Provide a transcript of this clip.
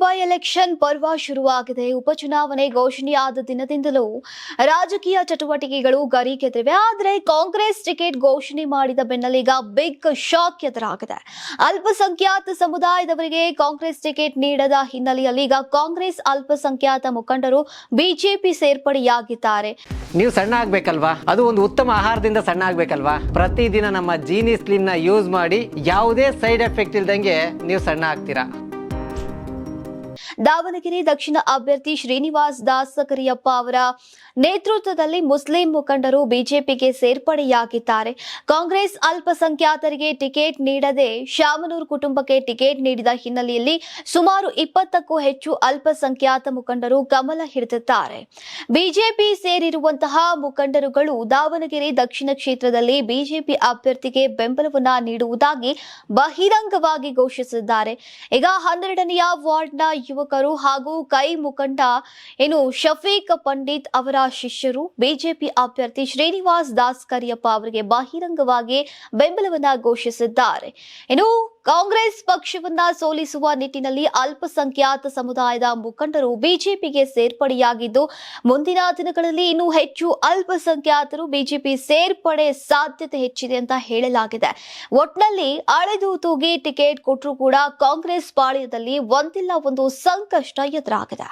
By election ಪರ್ವ ಶುರುವಾಗಿದೆ. ಉಪಚುನಾವಣೆ ಘೋಷಣೆಯಾದ ದಿನದಿಂದಲೂ ರಾಜಕೀಯ ಚಟುವಟಿಕೆಗಳು ಗರಿಗೆದರಿವೆ. ಆದರೆ ಕಾಂಗ್ರೆಸ್ ಟಿಕೆಟ್ ಘೋಷಣೆ ಮಾಡಿದ ಬೆನ್ನಲ್ಲೀಗ ಬಿಗ್ ಶಾಕ್ ಎದುರಾಗಿದೆ. ಅಲ್ಪಸಂಖ್ಯಾತ ಸಮುದಾಯದವರಿಗೆ ಕಾಂಗ್ರೆಸ್ ಟಿಕೆಟ್ ನೀಡದ ಹಿನ್ನೆಲೆಯಲ್ಲಿ ಈಗ ಕಾಂಗ್ರೆಸ್ ಅಲ್ಪಸಂಖ್ಯಾತ ಮುಖಂಡರು ಬಿಜೆಪಿ ಸೇರ್ಪಡೆಯಾಗಿದ್ದಾರೆ. ನೀವು ಸಣ್ಣ ಆಗ್ಬೇಕಲ್ವಾ? ಅದು ಒಂದು ಉತ್ತಮ ಆಹಾರದಿಂದ ಸಣ್ಣ ಆಗ್ಬೇಕಲ್ವಾ? ಪ್ರತಿದಿನ ನಮ್ಮ ಜೀನಿ ಸ್ಲಿಮ್ ನ ಯೂಸ್ ಮಾಡಿ ಯಾವುದೇ ಸೈಡ್ ಎಫೆಕ್ಟ್ ಇಲ್ದಂಗೆ ನೀವು ಸಣ್ಣ ಆಗ್ತೀರಾ. ದಾವಣಗೆರೆ ದಕ್ಷಿಣ ಅಭ್ಯರ್ಥಿ ಶ್ರೀನಿವಾಸ್ ದಾಸ್ ಕರಿಯಪ್ಪ ಅವರ ನೇತೃತ್ವದಲ್ಲಿ ಮುಸ್ಲಿಂ ಮುಖಂಡರು ಬಿಜೆಪಿಗೆ ಸೇರ್ಪಡೆಯಾಗಿದ್ದಾರೆ. ಕಾಂಗ್ರೆಸ್ ಅಲ್ಪಸಂಖ್ಯಾತರಿಗೆ ಟಿಕೆಟ್ ನೀಡದೆ ಶಾಮನೂರು ಕುಟುಂಬಕ್ಕೆ ಟಿಕೆಟ್ ನೀಡಿದ ಹಿನ್ನೆಲೆಯಲ್ಲಿ ಸುಮಾರು 20ಕ್ಕೂ ಹೆಚ್ಚು ಅಲ್ಪಸಂಖ್ಯಾತ ಮುಖಂಡರು ಕಮಲ ಹಿಡಿದಿದ್ದಾರೆ. ಬಿಜೆಪಿ ಸೇರಿರುವಂತಹ ಮುಖಂಡರುಗಳು ದಾವಣಗೆರೆ ದಕ್ಷಿಣ ಕ್ಷೇತ್ರದಲ್ಲಿ ಬಿಜೆಪಿ ಅಭ್ಯರ್ಥಿಗೆ ಬೆಂಬಲವನ್ನ ನೀಡುವುದಾಗಿ ಬಹಿರಂಗವಾಗಿ ಘೋಷಿಸಿದ್ದಾರೆ. ಈಗ 12ನೇ ವಾರ್ಡ್ನ ಯುವಕರು ಹಾಗೂ ಕೈ ಮುಖಂಡ ಶಫೀಕ್ ಪಂಡಿತ್ ಅವರ ಶಿಷ್ಯರು ಬಿಜೆಪಿ ಅಭ್ಯರ್ಥಿ ಶ್ರೀನಿವಾಸ್ ದಾಸ್ ಕರಿಯಪ್ಪ ಅವರಿಗೆ ಬಹಿರಂಗವಾಗಿ ಬೆಂಬಲವನ್ನ ಘೋಷಿಸಿದ್ದಾರೆ. ಕಾಂಗ್ರೆಸ್ ಪಕ್ಷವನ್ನ ಸೋಲಿಸುವ ನಿಟ್ಟಿನಲ್ಲಿ ಅಲ್ಪಸಂಖ್ಯಾತ ಸಮುದಾಯದ ಮುಖಂಡರು ಬಿಜೆಪಿಗೆ ಸೇರ್ಪಡೆಯಾಗಿದ್ದು, ಮುಂದಿನ ದಿನಗಳಲ್ಲಿ ಇನ್ನೂ ಹೆಚ್ಚು ಅಲ್ಪಸಂಖ್ಯಾತರು ಬಿಜೆಪಿ ಸೇರ್ಪಡೆ ಸಾಧ್ಯತೆ ಹೆಚ್ಚಿದೆ ಅಂತ ಹೇಳಲಾಗಿದೆ. ಒಟ್ನಲ್ಲಿ ಅಳೆದು ತೂಗಿ ಟಿಕೆಟ್ ಕೊಟ್ಟರೂ ಕೂಡ ಕಾಂಗ್ರೆಸ್ ಪಾಳ್ಯದಲ್ಲಿ ಒಂದಿಲ್ಲ ಒಂದು ಸಂಕಷ್ಟ ಎದುರಾಗಿದೆ.